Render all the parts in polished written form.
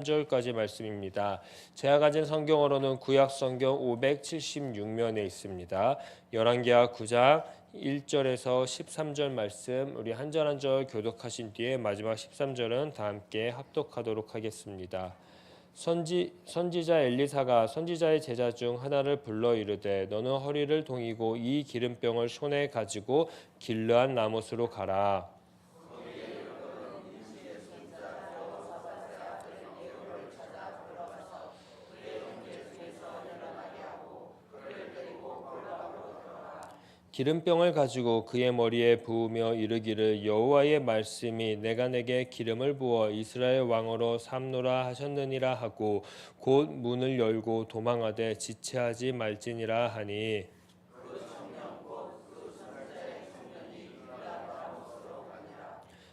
절까지 말씀입니다. 제가 가진 성경으로는 구약 성경 576면에 있습니다. 열왕기하 9장 1절에서 13절 말씀 우리 한 절 한 절 교독하신 뒤에 마지막 13절은 다 함께 합독하도록 하겠습니다. 선지자 엘리사가 선지자의 제자 중 하나를 불러 이르되 너는 허리를 동이고 이 기름병을 손에 가지고 길르한 라못으로 가라. 기름병을 가지고 그의 머리에 부으며 이르기를 여호와의 말씀이 내가 내게 기름을 부어 이스라엘 왕으로 삼노라 하셨느니라 하고 곧 문을 열고 도망하되 지체하지 말지니라 하니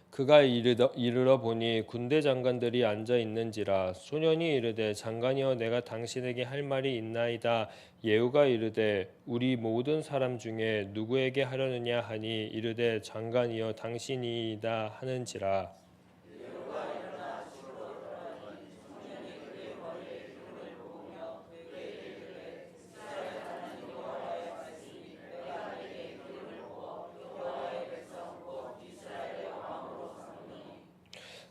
그가 이르러 보니 군대 장관들이 앉아 있는지라 소년이 이르되 장관이여 내가 당신에게 할 말이 있나이다. 예후가 이르되 우리 모든 사람 중에 누구에게 하려느냐 하니 이르되 장관이여 당신이이다 하는지라.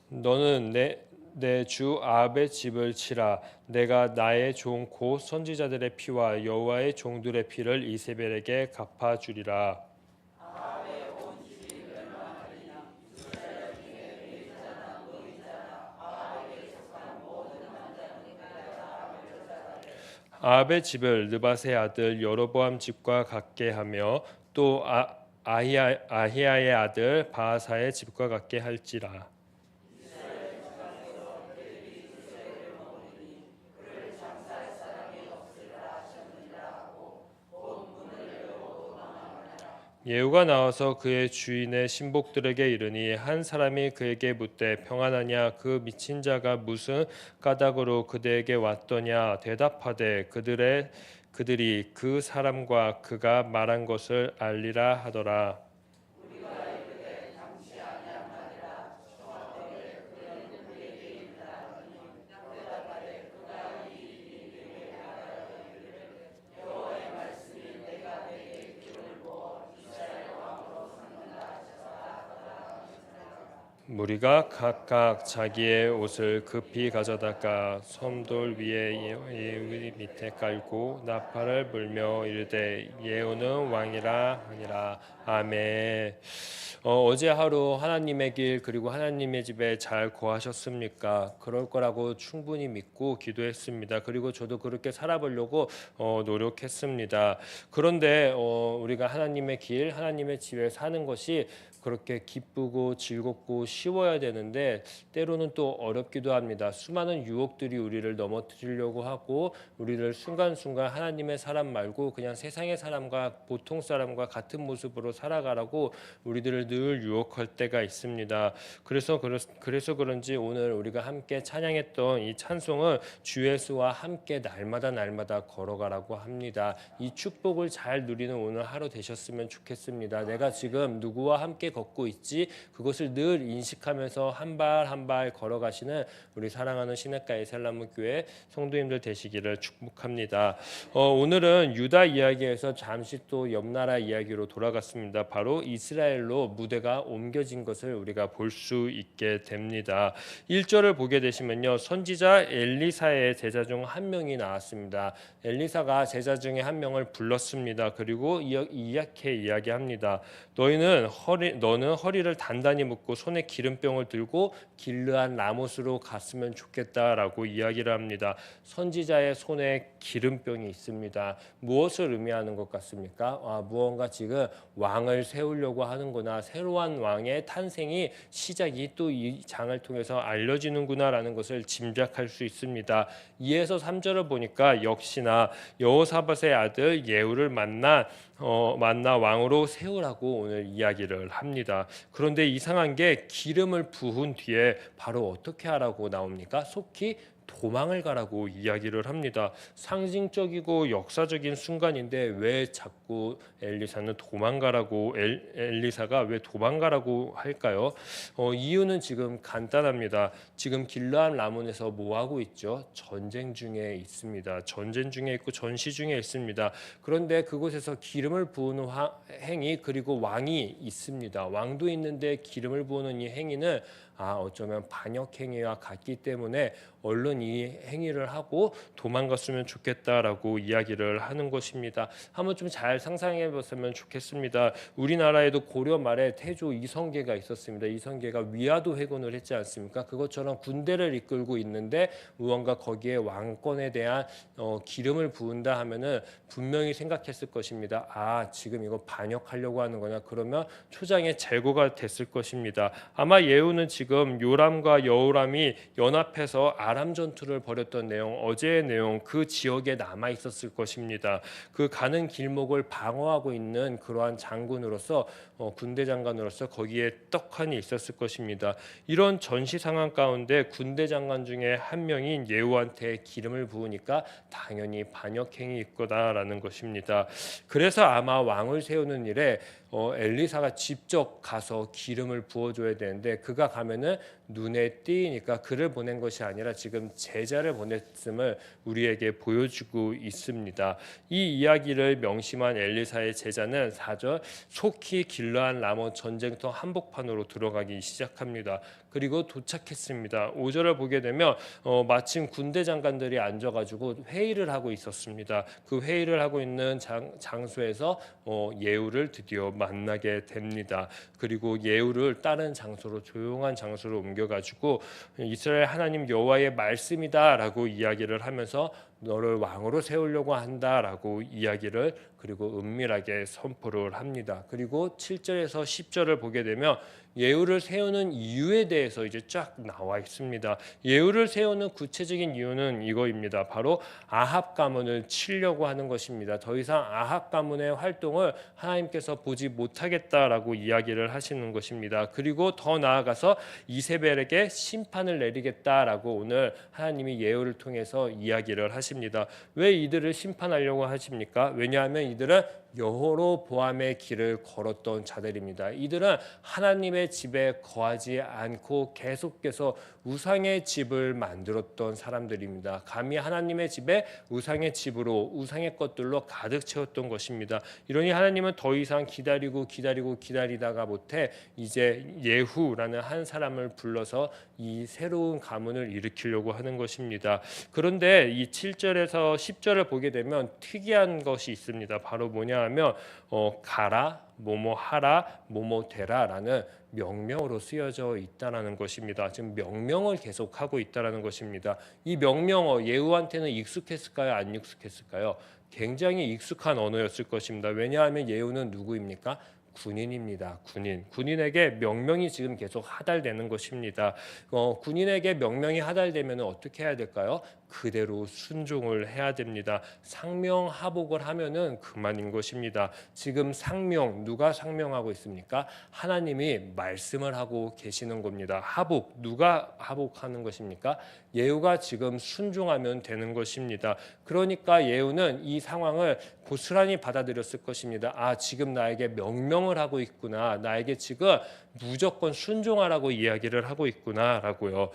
너는 내 주 아합의 집을 치라. 내가 나의 종 곧 선지자들의 피와 여호와의 종들의 피를 이세벨에게 갚아주리라. 아합의 집을 느밧의 아들 여로보암 집과 같게 하며 또 아히야의 아들 바하사의 집과 같게 할지라. 예후가 나와서 그의 주인의 신복들에게 이르니 한 사람이 그에게 묻되 평안하냐 그 미친 자가 무슨 까닭으로 그대에게 왔더냐 대답하되 그들이 그 사람과 그가 말한 것을 알리라 하더라. 무리가 각각 자기의 옷을 급히 가져다가 섬돌 위에 예후 밑에 깔고 나팔을 불며 이르되 예후는 왕이라 하니라. 아멘. 어제 하루 하나님의 길 그리고 하나님의 집에 잘 거하셨습니까? 그럴 거라고 충분히 믿고 기도했습니다. 그리고 저도 그렇게 살아보려고 노력했습니다. 그런데 우리가 하나님의 길, 하나님의 집에 사는 것이 그렇게 기쁘고 즐겁고 쉬워야 되는데 때로는 또 어렵기도 합니다. 수많은 유혹들이 우리를 넘어뜨리려고 하고 우리를 순간순간 하나님의 사람 말고 그냥 세상의 사람과 보통 사람과 같은 모습으로 살아가라고 우리들을 늘 유혹할 때가 있습니다. 그래서 그런지 오늘 우리가 함께 찬양했던 이 찬송은 주 예수와 함께 날마다 걸어가라고 합니다. 이 축복을 잘 누리는 오늘 하루 되셨으면 좋겠습니다. 내가 지금 누구와 함께 걷고 있지 그것을 늘 인식하면서 한 발 한 발 걸어가시는 우리 사랑하는 시냇가 에살람 교회 성도님들 되시기를 축복합니다. 오늘은 유다 이야기에서 잠시 또 옆나라 이야기로 돌아갔습니다. 바로 이스라엘로 무대가 옮겨진 것을 우리가 볼 수 있게 됩니다. 1절을 보게 되시면요. 선지자 엘리사의 제자 중 한 명이 나왔습니다. 엘리사가 제자 중에 한 명을 불렀습니다. 그리고 이렇게 이야기합니다. 너는 허리를 단단히 묶고 손에 기름병을 들고 길르한 라못으로 갔으면 좋겠다라고 이야기를 합니다. 선지자의 손에 기름병이 있습니다. 무엇을 의미하는 것 같습니까? 무언가 지금 왕을 세우려고 하는구나. 새로운 왕의 탄생이 시작이 또 이 장을 통해서 알려지는구나라는 것을 짐작할 수 있습니다. 2에서 3절을 보니까 역시나 여호사밧의 아들 예후를 만나 왕으로 세우라고 오늘 이야기를 합니다. 합니다. 그런데 이상한 게 기름을 부은 뒤에 바로 어떻게 하라고 나옵니까? 속히 도망을 가라고 이야기를 합니다. 상징적이고 역사적인 순간인데 왜 자꾸 엘리사는 도망가라고 엘리사가 왜 도망가라고 할까요? 이유는 지금 간단합니다. 지금 길르앗 라몬에서 뭐 하고 있죠? 전쟁 중에 있습니다. 전쟁 중에 있고 전시 중에 있습니다. 그런데 그곳에서 기름을 부으는 행위 그리고 왕이 있습니다. 왕도 있는데 기름을 부으는 이 행위는 어쩌면 반역 행위와 같기 때문에 얼른 이 행위를 하고 도망갔으면 좋겠다라고 이야기를 하는 것입니다. 한번 좀 잘 상상해 보시면 좋겠습니다. 우리나라에도 고려 말에 태조 이성계가 있었습니다. 이성계가 위화도 회군을 했지 않습니까? 그것처럼 군대를 이끌고 있는데 무언가 거기에 왕권에 대한 기름을 부은다 하면은 분명히 생각했을 것입니다. 지금 이거 반역하려고 하는 거냐? 그러면 초장에 재고가 됐을 것입니다. 아마 예후는 지금 요람과 여호람이 연합해서 아람 전투를 벌였던 내용, 어제의 내용 그 지역에 남아 있었을 것입니다. 그 가는 길목을 방어하고 있는 그러한 장군으로서 군대 장관으로서 거기에 떡하니 있었을 것입니다. 이런 전시 상황 가운데 군대 장관 중에 한 명인 예후한테 기름을 부으니까 당연히 반역 행위일 거다라는 것입니다. 그래서 아마 왕을 세우는 일에 엘리사가 직접 가서 기름을 부어줘야 되는데 그가 가면은 눈에 띄니까 그를 보낸 것이 아니라 지금 제자를 보냈음을 우리에게 보여주고 있습니다. 이 이야기를 명심한 엘리사의 제자는 4절 속히 길르앗 라몬 전쟁터 한복판으로 들어가기 시작합니다. 그리고 도착했습니다. 5절을 보게 되면 마침 군대 장관들이 앉아가지고 회의를 하고 있었습니다. 그 회의를 하고 있는 장소에서 예후를 드디어 만나게 됩니다. 그리고 예후를 다른 장소로 조용한 장소로 옮겨가지고 이스라엘 하나님 여호와의 말씀이다라고 이야기를 하면서 너를 왕으로 세우려고 한다라고 이야기를 그리고 은밀하게 선포를 합니다. 그리고 7절에서 10절을 보게 되면 예후를 세우는 이유에 대해서 이제 쫙 나와 있습니다. 예후를 세우는 구체적인 이유는 이거입니다. 바로 아합 가문을 치려고 하는 것입니다. 더 이상 아합 가문의 활동을 하나님께서 보지 못하겠다라고 이야기를 하시는 것입니다. 그리고 더 나아가서 이세벨에게 심판을 내리겠다라고 오늘 하나님이 예후를 통해서 이야기를 하십니다. 왜 이들을 심판하려고 하십니까? 왜냐하면 이들은 여호로보암의 길을 걸었던 자들입니다. 이들은 하나님의 집에 거하지 않고 계속해서 우상의 집을 만들었던 사람들입니다. 감히 하나님의 집에 우상의 집으로 우상의 것들로 가득 채웠던 것입니다. 이러니 하나님은 더 이상 기다리다가 못해 이제 예후라는 한 사람을 불러서 이 새로운 가문을 일으키려고 하는 것입니다. 그런데 이 7절에서 10절을 보게 되면 특이한 것이 있습니다. 바로 뭐냐 하면 가라, 뭐뭐 하라, 뭐뭐 되라라는 명령으로 쓰여져 있다라는 것입니다. 지금 명령을 계속하고 있다라는 것입니다. 이 명령어 예후한테는 익숙했을까요? 안 익숙했을까요? 굉장히 익숙한 언어였을 것입니다. 왜냐하면 예후는 누구입니까? 군인입니다. 군인에게 명령이 지금 계속 하달되는 것입니다. 군인에게 명령이 하달되면 어떻게 해야 될까요? 그대로 순종을 해야 됩니다. 상명하복을 하면은 그만인 것입니다. 지금 누가 상명하고 있습니까? 하나님이 말씀을 하고 계시는 겁니다. 하복, 누가 하복하는 것입니까? 예후가 지금 순종하면 되는 것입니다. 그러니까 예후는 이 상황을 고스란히 받아들였을 것입니다. 지금 나에게 명령을 하고 있구나. 나에게 지금 무조건 순종하라고 이야기를 하고 있구나라고요.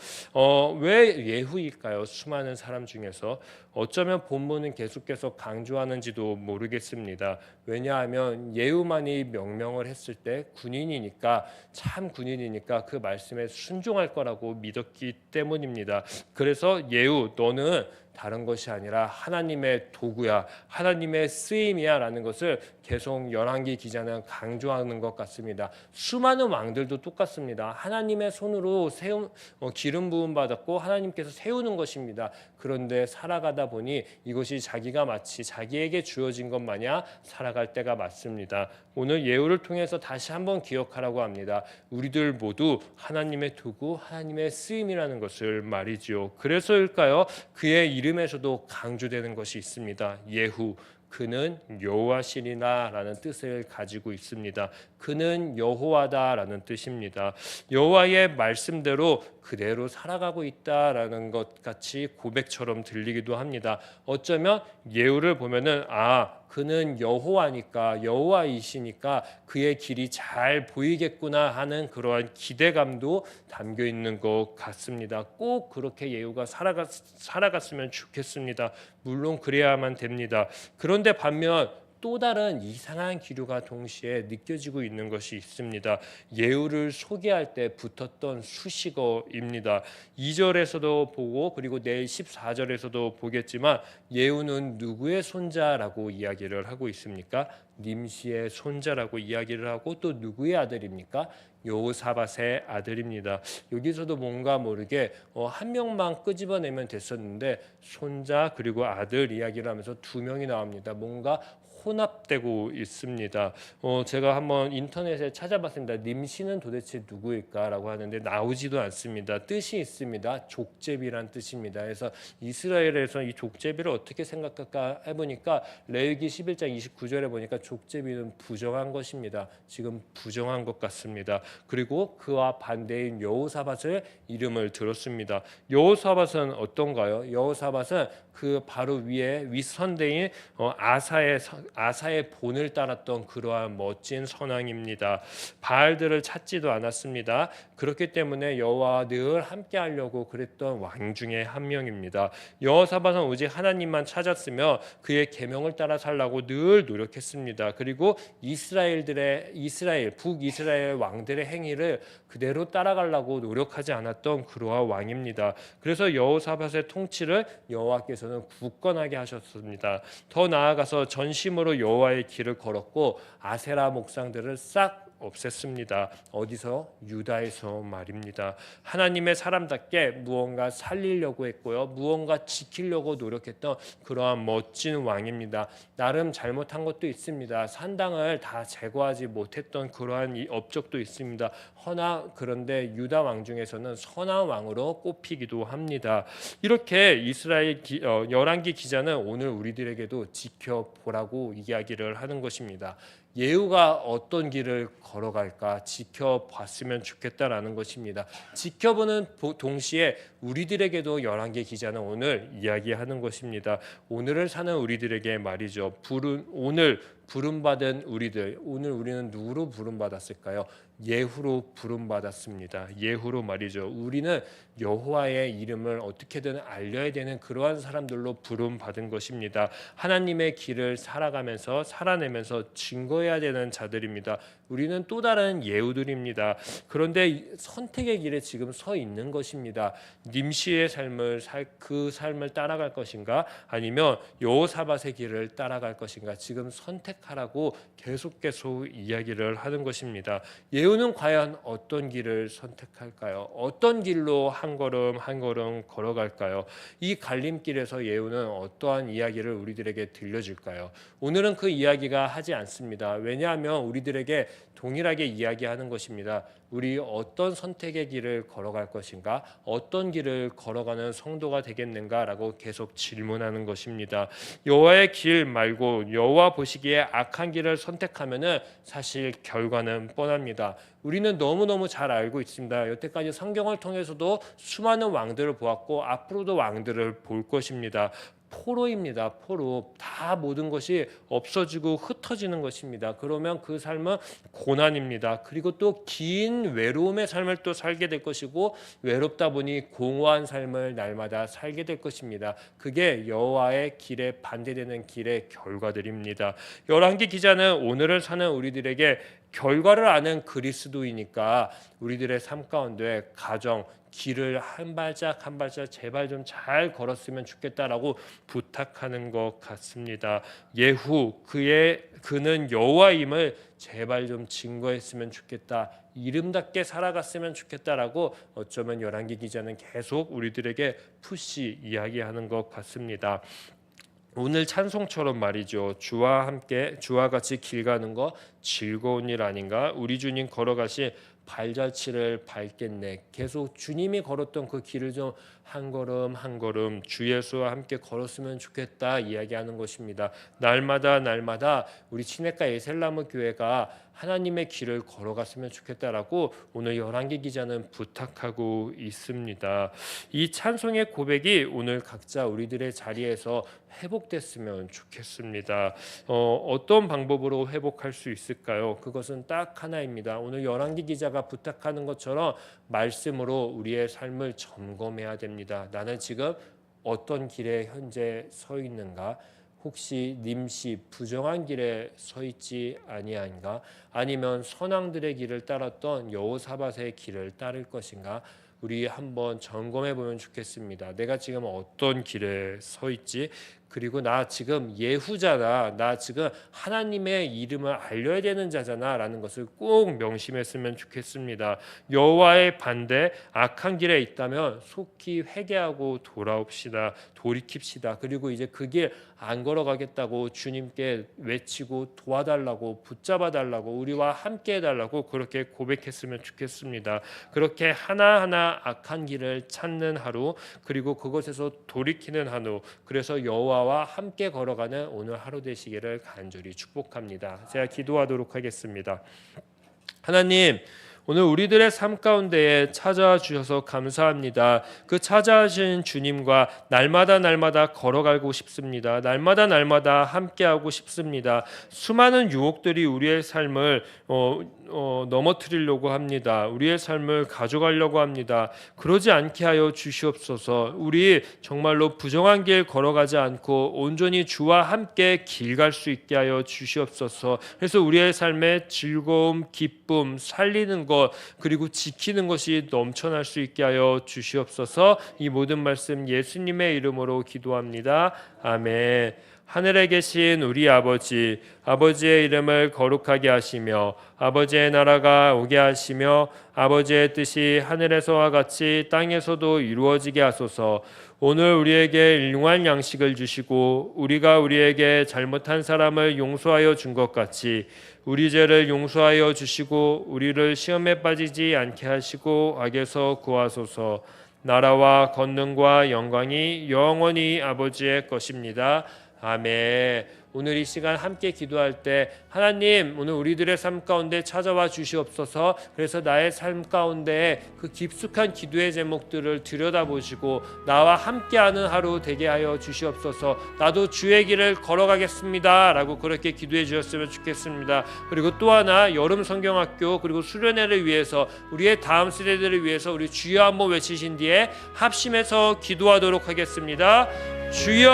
왜 예후일까요? 수많은 사람 중에서 어쩌면 본문은 계속해서 강조하는지도 모르겠습니다. 왜냐하면 예후만이 명령을 했을 때 군인이니까 그 말씀에 순종할 거라고 믿었기 때문입니다. 그래서 예후 너는 다른 것이 아니라 하나님의 도구야, 하나님의 쓰임이야 라는 것을 계속 열왕기 기자는 강조하는 것 같습니다. 수많은 왕들도 똑같습니다. 하나님의 손으로 기름 부음 받았고 하나님께서 세우는 것입니다. 그런데 살아가다 보니 이것이 자기가 마치 자기에게 주어진 것 마냥 살아갈 때가 많습니다. 오늘 예후를 통해서 다시 한번 기억하라고 합니다. 우리들 모두 하나님의 도구, 하나님의 쓰임이라는 것을 말이지요. 그래서일까요? 그의 이름에서도 강조되는 것이 있습니다. 예후, 그는 여호와시리나라는 뜻을 가지고 있습니다. 그는 여호와다라는 뜻입니다. 여호와의 말씀대로 그대로 살아가고 있다라는 것 같이 고백처럼 들리기도 합니다. 어쩌면 예후를 보면은 그는 여호와니까 여호와이시니까 그의 길이 잘 보이겠구나 하는 그러한 기대감도 담겨 있는 것 같습니다. 꼭 그렇게 예후가 살아갔으면 좋겠습니다. 물론 그래야만 됩니다. 그런데 반면 또 다른 이상한 기류가 동시에 느껴지고 있는 것이 있습니다. 예후를 소개할 때 붙었던 수식어입니다. 2절에서도 보고 그리고 내일 14절에서도 보겠지만 예후는 누구의 손자라고 이야기를 하고 있습니까? 님시의 손자라고 이야기를 하고 또 누구의 아들입니까? 여호사밧의 아들입니다. 여기서도 뭔가 모르게 한 명만 끄집어내면 됐었는데 손자 그리고 아들 이야기를 하면서 두 명이 나옵니다. 뭔가 혼합되고 있습니다. 제가 한번 인터넷에 찾아봤습니다. 님시는 도대체 누구일까라고 하는데 나오지도 않습니다. 뜻이 있습니다. 족제비란 뜻입니다. 그래서 이스라엘에서 이 족제비를 어떻게 생각할까 해보니까 레위기 11장 29절에 보니까 족제비는 부정한 것입니다. 지금 부정한 것 같습니다. 그리고 그와 반대인 여호사밧의 이름을 들었습니다. 여호사밧은 어떤가요? 여호사밧은 그 바로 위에 윗선대인 아사의 본을 따랐던 그러한 멋진 선왕입니다. 바알들을 찾지도 않았습니다. 그렇기 때문에 여호와와 늘 함께하려고 그랬던 왕 중에 한 명입니다. 여호사밧은 오직 하나님만 찾았으며 그의 계명을 따라 살라고 늘 노력했습니다. 그리고 북이스라엘 왕들의 행위를 그대로 따라가려고 노력하지 않았던 그러한 왕입니다. 그래서 여호사밧의 통치를 여호와께서는 굳건하게 하셨습니다. 더 나아가서 전심으로 여호와의 길을 걸었고 아세라 목상들을 싹 없앴습니다. 어디서? 유다에서 말입니다. 하나님의 사람답게 무언가 살리려고 했고요. 무언가 지키려고 노력했던 그러한 멋진 왕입니다. 나름 잘못한 것도 있습니다. 산당을 다 제거하지 못했던 그러한 이 업적도 있습니다. 그런데 유다 왕 중에서는 선한 왕으로 꼽히기도 합니다. 이렇게 열왕기 기자는 오늘 우리들에게도 지켜보라고 이야기를 하는 것입니다. 예후가 어떤 길을 걸어갈까 지켜봤으면 좋겠다라는 것입니다. 지켜보는 동시에 우리들에게도 열왕기 기자는 오늘 이야기하는 것입니다. 오늘을 사는 우리들에게 말이죠. 오늘 부름받은 우리들, 오늘 우리는 누구로 부름받았을까요? 예후로 부름받았습니다. 예후로 말이죠. 우리는 여호와의 이름을 어떻게든 알려야 되는 그러한 사람들로 부름받은 것입니다. 하나님의 길을 살아내면서 증거해야 되는 자들입니다. 우리는 또 다른 예후들입니다. 그런데 선택의 길에 지금 서 있는 것입니다. 님시의 그 삶을 따라갈 것인가 아니면 여호사밧의 길을 따라갈 것인가 지금 선택하라고 계속 이야기를 하는 것입니다. 예후는 과연 어떤 길을 선택할까요? 어떤 길로 한 걸음 한 걸음 걸어갈까요? 이 갈림길에서 예후는 어떠한 이야기를 우리들에게 들려줄까요? 오늘은 그 이야기가 하지 않습니다. 왜냐하면 우리들에게 동일하게 이야기하는 것입니다. 우리 어떤 선택의 길을 걸어갈 것인가? 어떤 길을 걸어가는 성도가 되겠는가라고 계속 질문하는 것입니다. 여호와의 길 말고 여호와 보시기에 악한 길을 선택하면은 사실 결과는 뻔합니다. 우리는 너무너무 잘 알고 있습니다. 여태까지 성경을 통해서도 수많은 왕들을 보았고 앞으로도 왕들을 볼 것입니다. 포로입니다. 포로. 다 모든 것이 없어지고 흩어지는 것입니다. 그러면 그 삶은 고난입니다. 그리고 또 긴 외로움의 삶을 또 살게 될 것이고 외롭다 보니 공허한 삶을 날마다 살게 될 것입니다. 그게 여호와의 길에 반대되는 길의 결과들입니다. 열왕기 기자는 오늘을 사는 우리들에게 결과를 아는 그리스도이니까 우리들의 삶 가운데 가정 길을 한 발짝 한 발짝 제발 좀 잘 걸었으면 좋겠다라고 부탁하는 것 같습니다. 예후 그는 여호와임을 제발 좀 증거했으면 좋겠다. 이름답게 살아갔으면 좋겠다라고 어쩌면 열왕기 기자는 계속 우리들에게 푸시 이야기하는 것 같습니다. 오늘 찬송처럼 말이죠. 주와 같이 길 가는 거 즐거운 일 아닌가? 우리 주님 걸어가신 발자취를 밟겠네. 계속 주님이 걸었던 그 길을 좀 한 걸음 한 걸음 주 예수와 함께 걸었으면 좋겠다 이야기하는 것입니다. 날마다 우리 시냇가 에셀나무 교회가 하나님의 길을 걸어갔으면 좋겠다라고 오늘 열왕기 기자는 부탁하고 있습니다. 이 찬송의 고백이 오늘 각자 우리들의 자리에서 회복됐으면 좋겠습니다. 어떤 방법으로 회복할 수 있을까요? 그것은 딱 하나입니다. 오늘 열왕기 기자가 부탁하는 것처럼 말씀으로 우리의 삶을 점검해야 됩니다. 나는 지금 어떤 길에 현재 서 있는가? 혹시 nim시 부정한 길에 서 있지 아니한가? 아니면 선왕들의 길을 따랐던 여호사밧의 길을 따를 것인가? 우리 한번 점검해 보면 좋겠습니다. 내가 지금 어떤 길에 서 있지? 그리고 나 지금 예후자다. 나 지금 하나님의 이름을 알려야 되는 자잖아 라는 것을 꼭 명심했으면 좋겠습니다. 여호와의 반대 악한 길에 있다면 속히 회개하고 돌아옵시다. 돌이킵시다. 그리고 이제 그 길 안 걸어가겠다고 주님께 외치고 도와달라고 붙잡아달라고 우리와 함께 해달라고 그렇게 고백했으면 좋겠습니다. 그렇게 하나하나 악한 길을 찾는 하루, 그리고 그것에서 돌이키는 하루, 그래서 여호와와 함께 걸어가는 오늘 하루 되시기를 간절히 축복합니다. 제가 기도하도록 하겠습니다. 하나님, 오늘 우리들의 삶 가운데에 찾아와 주셔서 감사합니다. 그 찾아오신 주님과 날마다 걸어가고 싶습니다. 날마다 함께하고 싶습니다. 수많은 유혹들이 우리의 삶을 넘어뜨리려고 합니다. 우리의 삶을 가져가려고 합니다. 그러지 않게 하여 주시옵소서. 우리 정말로 부정한 길 걸어가지 않고 온전히 주와 함께 길 갈 수 있게 하여 주시옵소서. 그래서 우리의 삶에 즐거움, 기쁨, 살리는 것 그리고 지키는 것이 넘쳐날 수 있게 하여 주시옵소서. 이 모든 말씀 예수님의 이름으로 기도합니다. 아멘. 하늘에 계신 우리 아버지, 아버지의 이름을 거룩하게 하시며 아버지의 나라가 오게 하시며 아버지의 뜻이 하늘에서와 같이 땅에서도 이루어지게 하소서. 오늘 우리에게 일용할 양식을 주시고 우리가 우리에게 잘못한 사람을 용서하여 준 것 같이 우리 죄를 용서하여 주시고 우리를 시험에 빠지지 않게 하시고 악에서 구하소서. 나라와 권능과 영광이 영원히 아버지의 것입니다. 아멘. 오늘 이 시간 함께 기도할 때 하나님 오늘 우리들의 삶 가운데 찾아와 주시옵소서. 그래서 나의 삶 가운데 그 깊숙한 기도의 제목들을 들여다보시고 나와 함께하는 하루 되게 하여 주시옵소서. 나도 주의 길을 걸어가겠습니다 라고 그렇게 기도해 주셨으면 좋겠습니다. 그리고 또 하나 여름 성경학교 그리고 수련회를 위해서 우리의 다음 세대들을 위해서 우리 주여 한번 외치신 뒤에 합심해서 기도하도록 하겠습니다. 주여!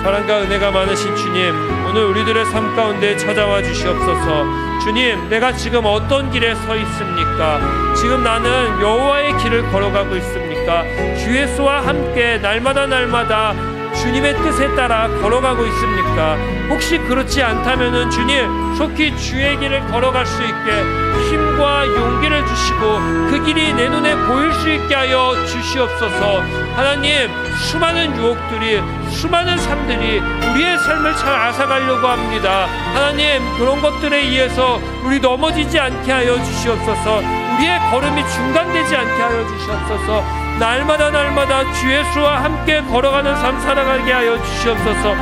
사랑과 은혜가 많으신 주님, 오늘 우리들의 삶 가운데 찾아와 주시옵소서. 주님, 내가 지금 어떤 길에 서 있습니까? 지금 나는 여호와의 길을 걸어가고 있습니까? 주 예수와 함께 날마다 주님의 뜻에 따라 걸어가고 있습니까? 혹시 그렇지 않다면은 주님 속히 주의 길을 걸어갈 수 있게 힘과 용기를 주시고 그 길이 내 눈에 보일 수 있게 하여 주시옵소서. 하나님, 수많은 유혹들이 수많은 삶들이 우리의 삶을 잘 앗아가려고 합니다. 하나님, 그런 것들에 의해서 우리 넘어지지 않게 하여 주시옵소서. 우리의 걸음이 중단되지 않게 하여 주시옵소서. 날마다 주 예수와 함께 걸어가는 삶 살아가게 하여 주시옵소서.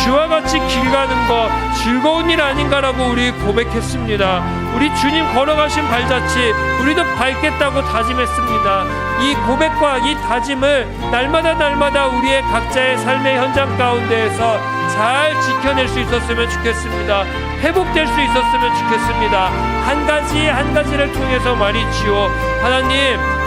주와 같이 길 가는 것 즐거운 일 아닌가라고 우리 고백했습니다. 우리 주님 걸어가신 발자취 우리도 밟겠다고 다짐했습니다. 이 고백과 이 다짐을 날마다 우리의 각자의 삶의 현장 가운데에서 잘 지켜낼 수 있었으면 좋겠습니다. 회복될 수 있었으면 좋겠습니다. 한 가지를 통해서 말이지요.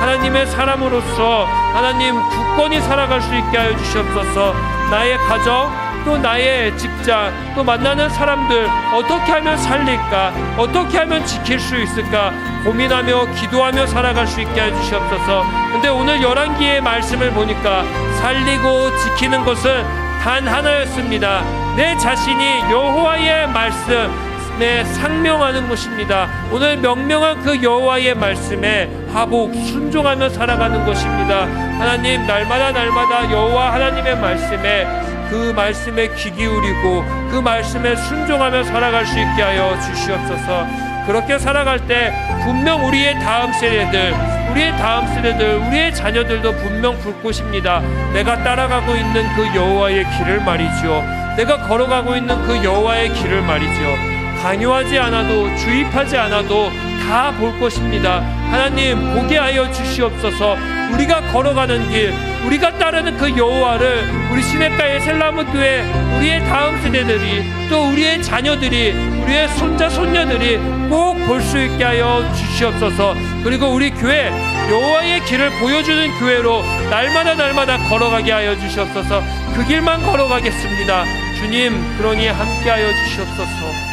하나님의 사람으로서 하나님 굳건히 살아갈 수 있게 하여 주시옵소서. 나의 가정 또 나의 직장 또 만나는 사람들 어떻게 하면 살릴까, 어떻게 하면 지킬 수 있을까 고민하며 기도하며 살아갈 수 있게 해 주시옵소서. 근데 오늘 열왕기의 말씀을 보니까 살리고 지키는 것은 단 하나였습니다. 내 자신이 여호와의 말씀에 상명하는 것입니다. 오늘 명명한 그 여호와의 말씀에 하복 순종하며 살아가는 것입니다. 하나님, 날마다 여호와 하나님의 그 말씀에 귀 기울이고 그 말씀에 순종하며 살아갈 수 있게 하여 주시옵소서. 그렇게 살아갈 때 분명 우리의 다음 세대들, 우리의 다음 세대들, 우리의 자녀들도 분명 볼 것입니다. 내가 따라가고 있는 그 여호와의 길을 말이죠. 내가 걸어가고 있는 그 여호와의 길을 말이죠. 강요하지 않아도, 주입하지 않아도 다 볼 것입니다. 하나님, 보게 하여 주시옵소서. 우리가 걸어가는 길, 우리가 따르는 그 여호와를 우리 시냇가의 셀라무교회, 우리의 다음 세대들이, 또 우리의 자녀들이, 우리의 손자 손녀들이 꼭 볼 수 있게 하여 주시옵소서. 그리고 우리 교회, 여호와의 길을 보여주는 교회로 날마다 걸어가게 하여 주시옵소서. 그 길만 걸어가겠습니다. 주님, 그러니 함께 하여 주시옵소서.